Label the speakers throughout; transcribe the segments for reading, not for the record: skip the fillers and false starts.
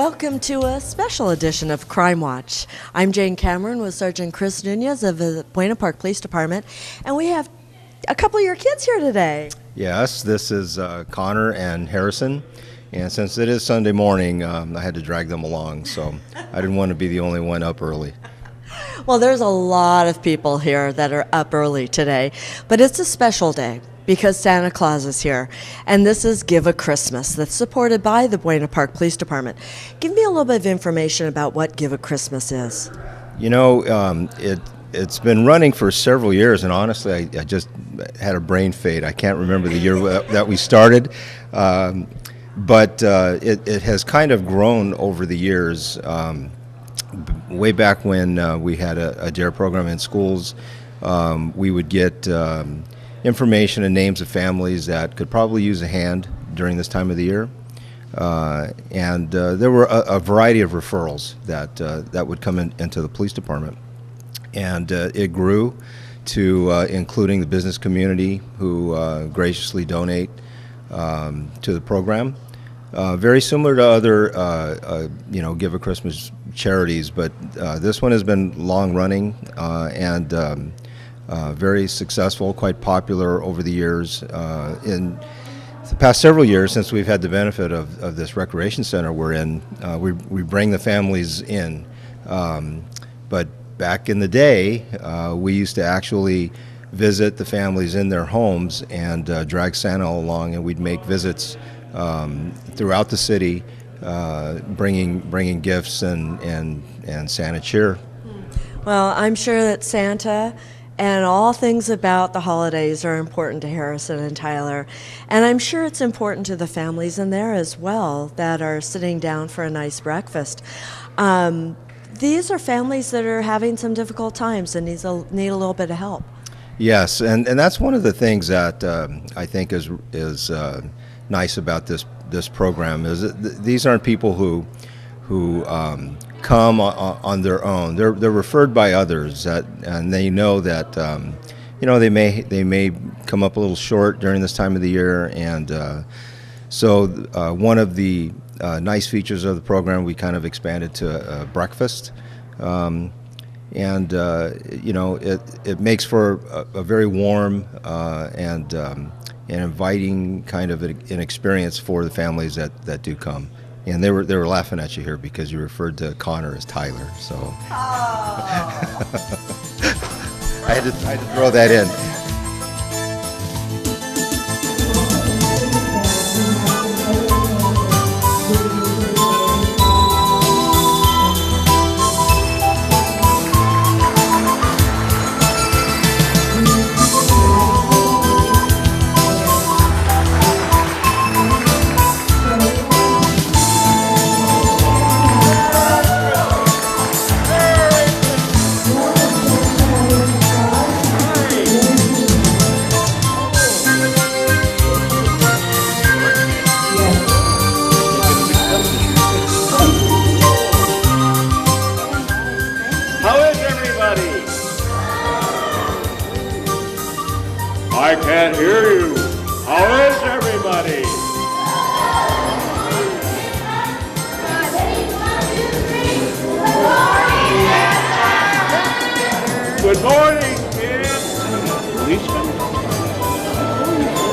Speaker 1: Welcome to a special edition of Crime Watch. I'm Jane Cameron with Sergeant Chris Nunez of the Buena Park Police Department, and we have a couple of your kids here today.
Speaker 2: Yes, this is Connor and Harrison, and since it is Sunday morning, I had to drag them along, so I didn't want to be the only one up early.
Speaker 1: Well, there's a lot of people here that are up early today, but it's a special day because Santa Claus is here, and this is Give a Christmas that's supported by the Buena Park Police Department. Give me a little bit of information about what Give a Christmas is.
Speaker 2: You know, it's been running for several years, and honestly, I just had a brain fade. I can't remember the year that we started, but it has kind of grown over the years. Way back when we had a DARE program in schools, we would get information and names of families that could probably use a hand during this time of the year. And there were a variety of referrals that would come into the police department. And it grew to including the business community who graciously donate to the program. Very similar to other, Give a Christmas charities, but this one has been long running and very successful, quite popular over the years. In the past several years, since we've had the benefit of this recreation center we're in, we bring the families in. But back in the day, we used to actually visit the families in their homes and drag Santa along, and we'd make visits throughout the city, bringing gifts and Santa cheer.
Speaker 1: Well, I'm sure that Santa and all things about the holidays are important to Harrison and Tyler. And I'm sure it's important to the families in there as well that are sitting down for a nice breakfast. These are families that are having some difficult times and need a little bit of help. Yes,
Speaker 2: and that's one of the things that I think is nice about this program is that these aren't people who come on their own. They're referred by others and they know that they may come up a little short during this time of the year, and so one of the nice features of the program, we kind of expanded to breakfast, and it makes for a very warm and inviting kind of an experience for the families that do come. And they were laughing at you here because you referred to Connor as Tyler. So I had to throw that in.
Speaker 3: I can't hear you. How is everybody? Good morning, kids. Policeman?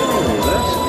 Speaker 3: Oh, that's good.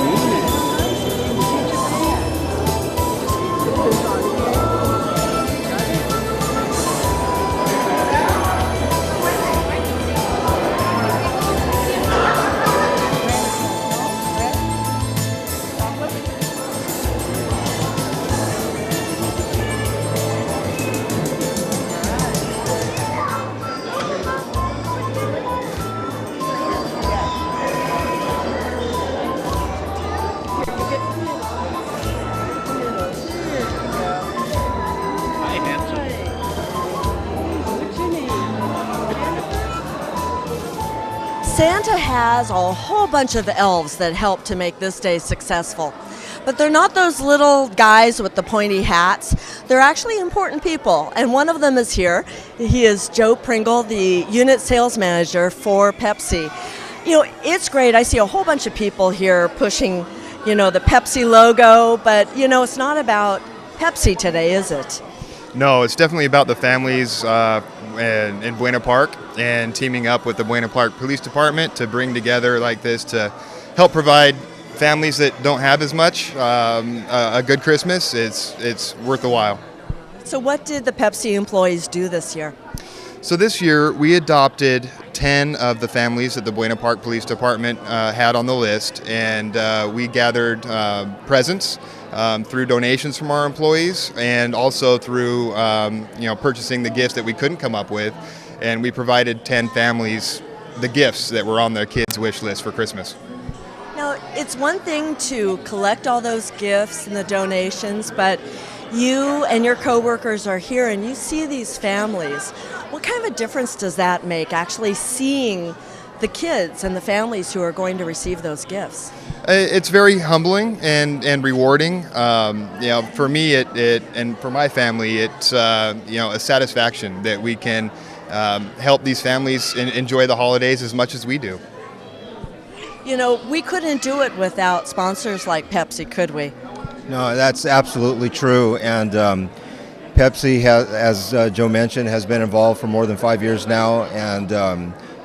Speaker 1: Santa has a whole bunch of elves that help to make this day successful. But they're not those little guys with the pointy hats. They're actually important people, and one of them is here. He is Joe Pringle, the unit sales manager for Pepsi. You know, it's great. I see a whole bunch of people here pushing, the Pepsi logo, but, it's not about Pepsi today, is it?
Speaker 4: No, it's definitely about the families in Buena Park and teaming up with the Buena Park Police Department to bring together like this to help provide families that don't have as much a good Christmas. It's worth the while.
Speaker 1: So what did the Pepsi employees do this year?
Speaker 4: So this year we adopted 10 of the families that the Buena Park Police Department had on the list, and we gathered presents through donations from our employees and also through purchasing the gifts that we couldn't come up with, and we provided 10 families the gifts that were on their kids' wish list for Christmas.
Speaker 1: Now, it's one thing to collect all those gifts and the donations, but you and your coworkers are here and you see these families. What kind of a difference does that make, actually seeing the kids and the families who are going to receive those gifts?
Speaker 4: It's very humbling and rewarding. For me, it and for my family, it's a satisfaction that we can help these families enjoy the holidays as much as we do.
Speaker 1: You know, we couldn't do it without sponsors like Pepsi, could we?
Speaker 2: No, that's absolutely true. And Pepsi, as Joe mentioned, has been involved for more than 5 years now, and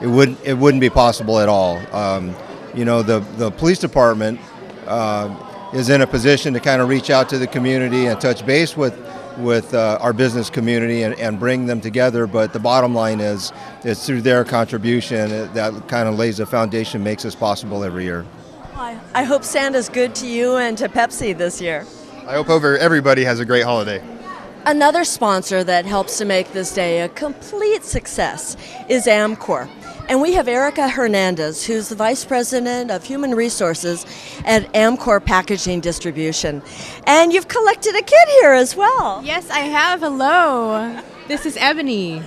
Speaker 2: it wouldn't be possible at all. The police department is in a position to kind of reach out to the community and touch base with our business community and bring them together. But the bottom line is it's through their contribution that kind of lays the foundation, makes this possible every year.
Speaker 1: I hope Santa's good to you and to Pepsi this year.
Speaker 4: I hope everybody has a great holiday.
Speaker 1: Another sponsor that helps to make this day a complete success is Amcor. And we have Erica Hernandez, who's the Vice President of Human Resources at Amcor Packaging Distribution. And you've collected a kid here as well.
Speaker 5: Yes, I have. Hello. This is Ebony.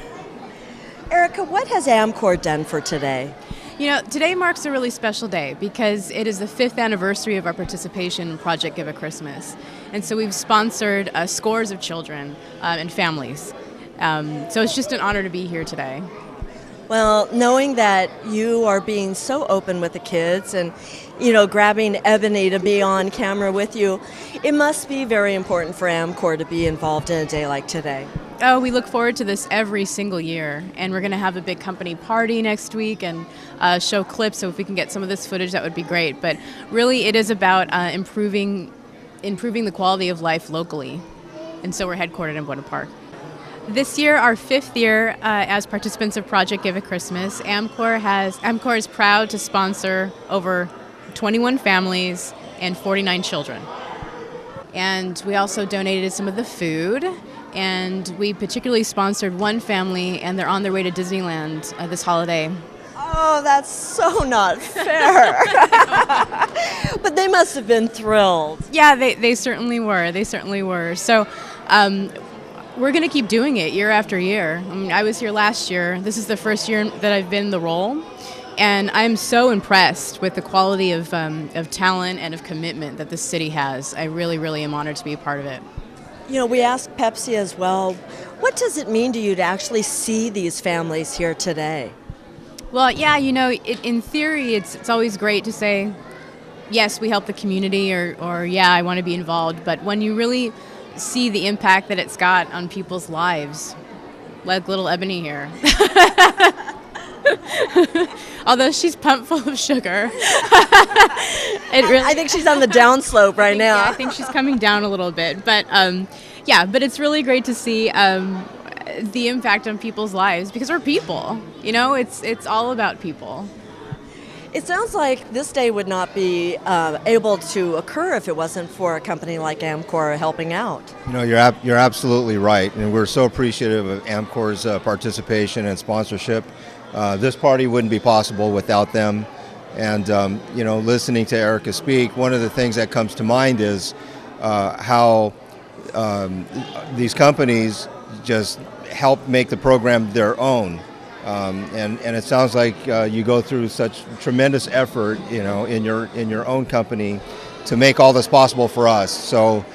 Speaker 1: Erica, what has Amcor done for today?
Speaker 5: You know, today marks a really special day because it is the 5th anniversary of our participation in Project Give a Christmas. And so we've sponsored scores of children and families. So it's just an honor to be here today.
Speaker 1: Well, knowing that you are being so open with the kids and, grabbing Ebony to be on camera with you, it must be very important for Amcor to be involved in a day like today.
Speaker 5: Oh, we look forward to this every single year, and we're going to have a big company party next week and show clips, so if we can get some of this footage, that would be great. But really, it is about improving the quality of life locally, and so we're headquartered in Buena Park. This year, our 5th year as participants of Project Give a Christmas, Amcor is proud to sponsor over 21 families and 49 children. And we also donated some of the food, and we particularly sponsored one family, and they're on their way to Disneyland this holiday.
Speaker 1: Oh, that's so not fair. But they must have been thrilled.
Speaker 5: Yeah, they certainly were. They certainly were. So we're going to keep doing it year after year. I mean, I was here last year. This is the first year that I've been in the role. And I'm so impressed with the quality of talent and of commitment that this city has. I really, really am honored to be a part of it.
Speaker 1: We asked Pepsi as well, what does it mean to you to actually see these families here today?
Speaker 5: Well, yeah, in theory, it's always great to say, yes, we help the community, or yeah, I want to be involved. But when you really see the impact that it's got on people's lives, like little Ebony here. Although she's pumped full of sugar.
Speaker 1: I think she's on the downslope right now.
Speaker 5: Yeah, I think she's coming down a little bit. But but it's really great to see the impact on people's lives because we're people. It's all about people.
Speaker 1: It sounds like this day would not be able to occur if it wasn't for a company like Amcor helping out.
Speaker 2: You're absolutely right, and we're so appreciative of Amcor's participation and sponsorship. This party wouldn't be possible without them. And listening to Erica speak, one of the things that comes to mind is how these companies just help make the program their own. And it sounds like you go through such tremendous effort, in your own company to make all this possible for us. So,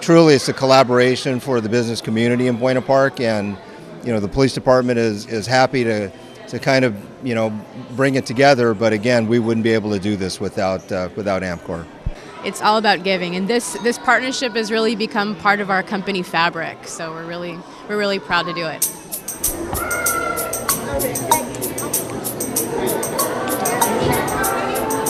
Speaker 2: truly it's a collaboration for the business community in Buena Park, and the police department is happy to kind of bring it together. But again, we wouldn't be able to do this without Amcor.
Speaker 5: it's all about giving. And this partnership has really become part of our company fabric. So we're really proud to do it.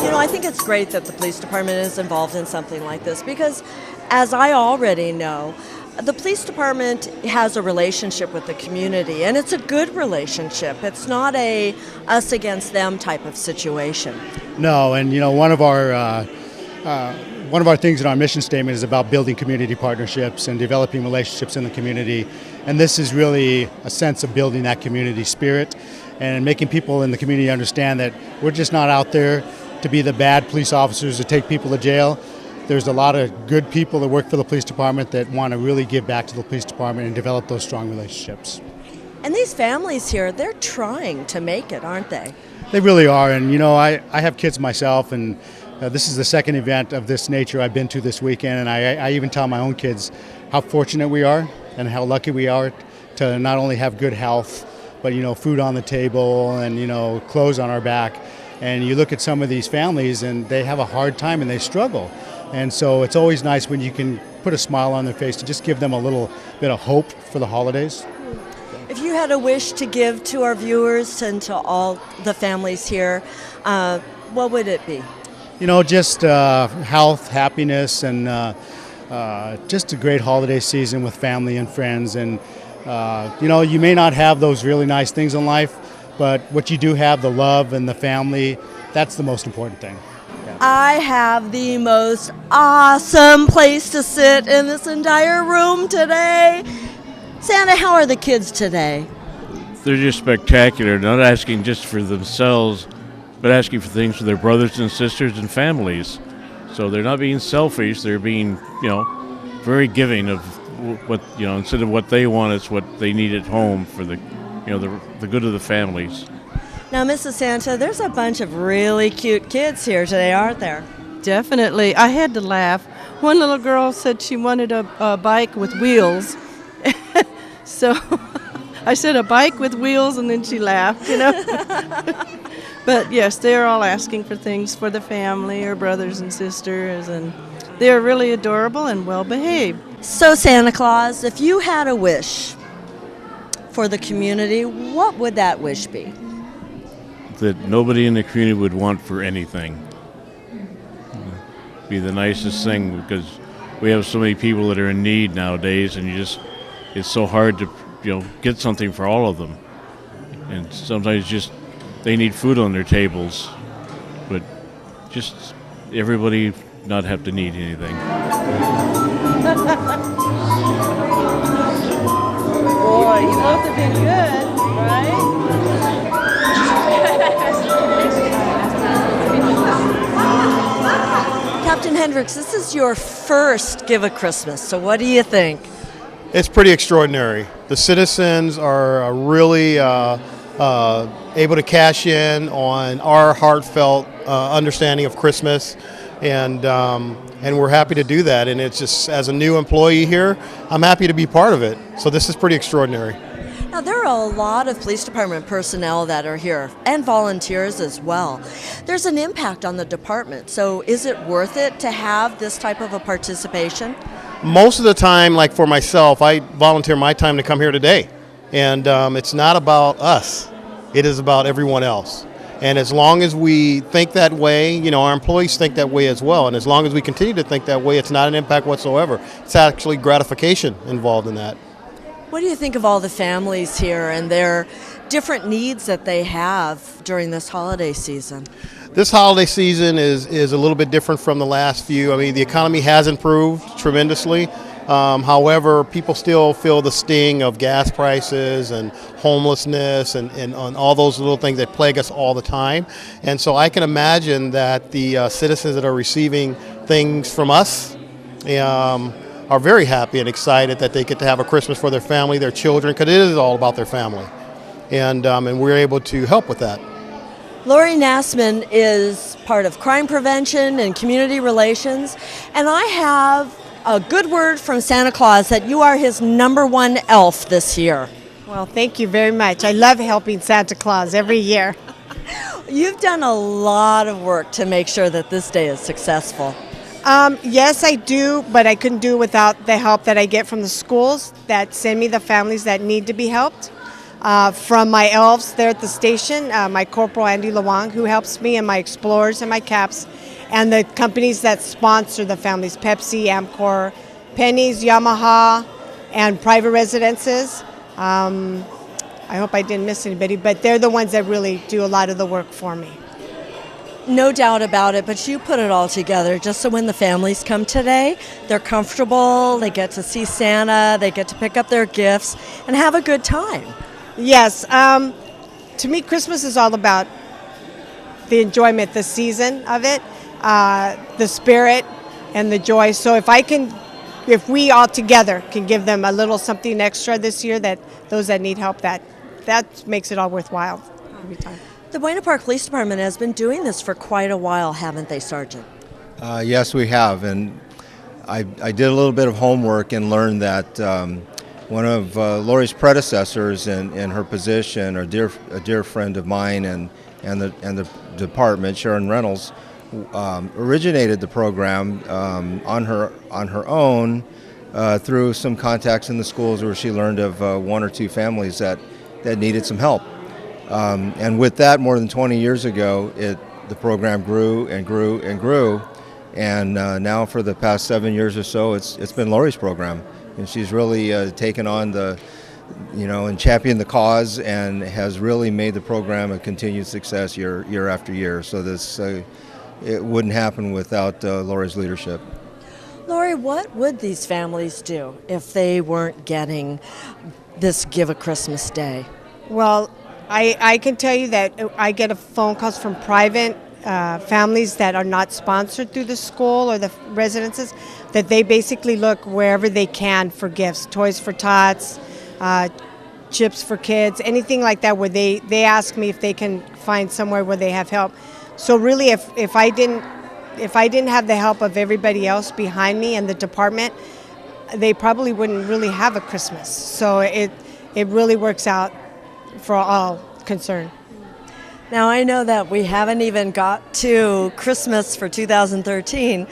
Speaker 1: You know, I think it's great that the police department is involved in something like this because, as I already know, the police department has a relationship with the community, and it's a good relationship. It's not a us against them type of situation.
Speaker 6: No, and you know, one of our things in our mission statement is about building community partnerships and developing relationships in the community. And this is really a sense of building that community spirit and making people in the community understand that we're just not out there to be the bad police officers that take people to jail. There's a lot of good people that work for the police department that want to really give back to the police department and develop those strong relationships.
Speaker 1: And these families here, they're trying to make it, aren't they?
Speaker 6: They really are, and you know, I have kids myself, and this is the second event of this nature I've been to this weekend, and I even tell my own kids how fortunate we are and how lucky we are to not only have good health, but you know, food on the table and you know, clothes on our back. And you look at some of these families and they have a hard time and they struggle. And so it's always nice when you can put a smile on their face to just give them a little bit of hope for the holidays.
Speaker 1: If you had a wish to give to our viewers and to all the families here, what would it be?
Speaker 6: You know, just health, happiness, and just a great holiday season with family and friends. And, you know, you may not have those really nice things in life, but what you do have, the love and the family, that's the most important thing.
Speaker 1: I have the most awesome place to sit in this entire room today. Santa, how are the kids today?
Speaker 7: They're just spectacular, not asking just for themselves, but asking for things for their brothers and sisters and families. So they're not being selfish, they're being, you know, very giving of what, you know, instead of what they want, it's what they need at home for the, you know, the good of the families.
Speaker 1: Now, Mrs. Santa, there's a bunch of really cute kids here today, aren't there?
Speaker 8: Definitely. I had to laugh. One little girl said she wanted a bike with wheels. So I said a bike with wheels, and then she laughed, you know. But yes, they're all asking for things for the family or brothers and sisters, and they're really adorable and well behaved.
Speaker 1: So, Santa Claus, if you had a wish for the community, what would that wish be?
Speaker 7: That nobody in the community would want for anything. Be the nicest thing, because we have so many people that are in need nowadays, and it's so hard to, you know, get something for all of them. And sometimes just they need food on their tables, but just everybody not have to need anything.
Speaker 8: Boy, you both have been good, right?
Speaker 1: Captain Hendricks, this is your first Give a Christmas, so what do you think?
Speaker 9: It's pretty extraordinary. The citizens are really able to cash in on our heartfelt understanding of Christmas, and we're happy to do that. And it's just, as a new employee here, I'm happy to be part of it. So this is pretty extraordinary.
Speaker 1: Now, there are a lot of police department personnel that are here, and volunteers as well. There's an impact on the department, so is it worth it to have this type of a participation?
Speaker 9: Most of the time, like for myself, I volunteer my time to come here today. And it's not about us. It is about everyone else. And as long as we think that way, you know, our employees think that way as well. And as long as we continue to think that way, it's not an impact whatsoever. It's actually gratification involved in that.
Speaker 1: What do you think of all the families here and their different needs that they have during this holiday season?
Speaker 9: This holiday season is a little bit different from the last few. I mean, the economy has improved tremendously. However, people still feel the sting of gas prices and homelessness and all those little things that plague us all the time. And so I can imagine that the citizens that are receiving things from us are very happy and excited that they get to have a Christmas for their family, their children, because it is all about their family. And we're able to help with that.
Speaker 1: Lori Nassman is part of crime prevention and community relations, and I have a good word from Santa Claus that you are his #1 elf this year.
Speaker 10: Well, thank you very much. I love helping Santa Claus every year.
Speaker 1: You've done a lot of work to make sure that this day is successful.
Speaker 10: Yes, I do, but I couldn't do it without the help that I get from the schools that send me the families that need to be helped. From my elves there at the station, my Corporal Andy Lawang, who helps me, and my explorers and my caps, and the companies that sponsor the families, Pepsi, Amcor, Penny's, Yamaha, and private residences. I hope I didn't miss anybody, but they're the ones that really do a lot of the work for me.
Speaker 1: No doubt about it, but you put it all together just so when the families come today, they're comfortable, they get to see Santa, they get to pick up their gifts, and have a good time.
Speaker 10: Yes, to me, Christmas is all about the enjoyment, the season of it, the spirit, and the joy. So if we all together can give them a little something extra this year, that those that need help, that makes it all worthwhile every time.
Speaker 1: The Buena Park Police Department has been doing this for quite a while, haven't they, Sergeant?
Speaker 2: Yes, we have, and I did a little bit of homework and learned that one of Lori's predecessors in her position, a dear friend of mine and the department, Sharon Reynolds, originated the program on her own through some contacts in the schools where she learned of one or two families that needed some help. And with that, more than 20 years ago, the program grew and grew and grew, and now for the past 7 years or so, it's been Lori's program, and she's really taken on and championed the cause, and has really made the program a continued success year after year. So it wouldn't happen without Lori's leadership.
Speaker 1: Lori, what would these families do if they weren't getting this Give a Christmas Day?
Speaker 10: Well, I can tell you that I get phone calls from private families that are not sponsored through the school or the residences, that they basically look wherever they can for gifts, toys for tots, chips for kids, anything like that, where they ask me if they can find somewhere where they have help. So really, if I didn't have the help of everybody else behind me and the department, they probably wouldn't really have a Christmas. So it really works out for all concerned.
Speaker 1: Now, I know that we haven't even got to Christmas for 2013,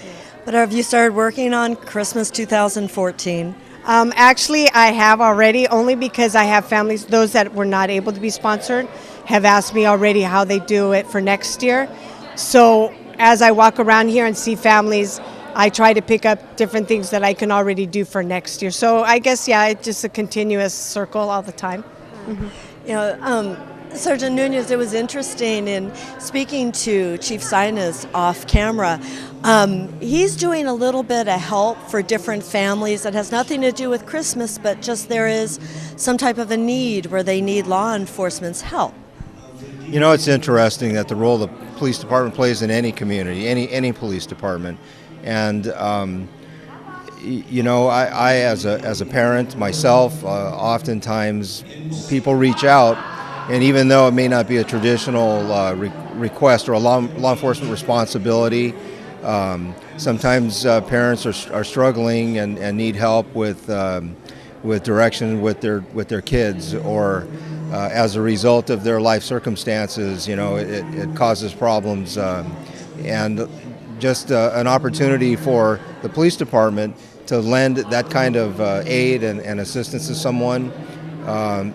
Speaker 1: but have you started working on Christmas 2014?
Speaker 10: Actually, I have already, only because I have families, those that were not able to be sponsored, have asked me already how they do it for next year. So as I walk around here and see families, I try to pick up different things that I can already do for next year. So I guess, it's just a continuous circle all the time. Mm-hmm.
Speaker 1: Sergeant Nunez, it was interesting in speaking to Chief Sinus off camera. He's doing a little bit of help for different families that has nothing to do with Christmas, but just there is some type of a need where they need law enforcement's help.
Speaker 2: It's interesting that the role the police department plays in any community, any police department, and I as a parent myself, oftentimes people reach out. And even though it may not be a traditional request or a law enforcement responsibility, sometimes parents are struggling and need help with direction with their kids, or as a result of their life circumstances, it causes problems, and just an opportunity for the police department to lend that kind of aid and assistance to someone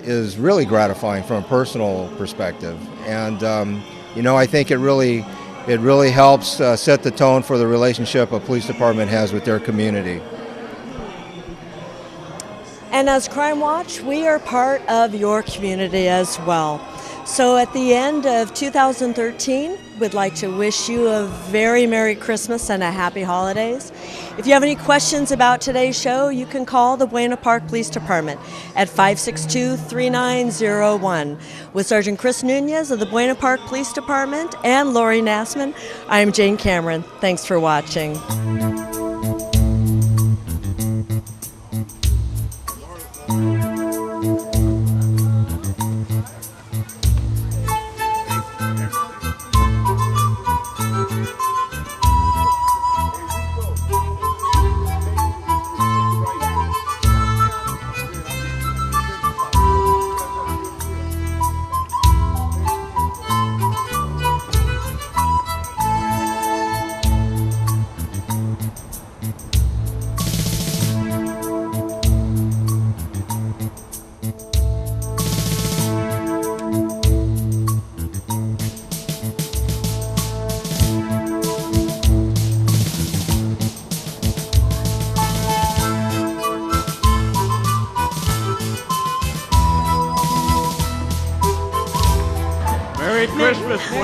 Speaker 2: is really gratifying from a personal perspective, and I think it really helps set the tone for the relationship a police department has with their community.
Speaker 1: And as Crime Watch, we are part of your community as well. So at the end of 2013, we'd like to wish you a very Merry Christmas and a Happy Holidays. If you have any questions about today's show, you can call the Buena Park Police Department at 562-3901. With Sergeant Chris Nunez of the Buena Park Police Department and Lori Nassman, I'm Jane Cameron. Thanks for watching.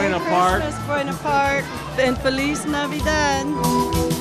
Speaker 7: Buena Park.
Speaker 8: Christmas, Buena Park, and Feliz Navidad.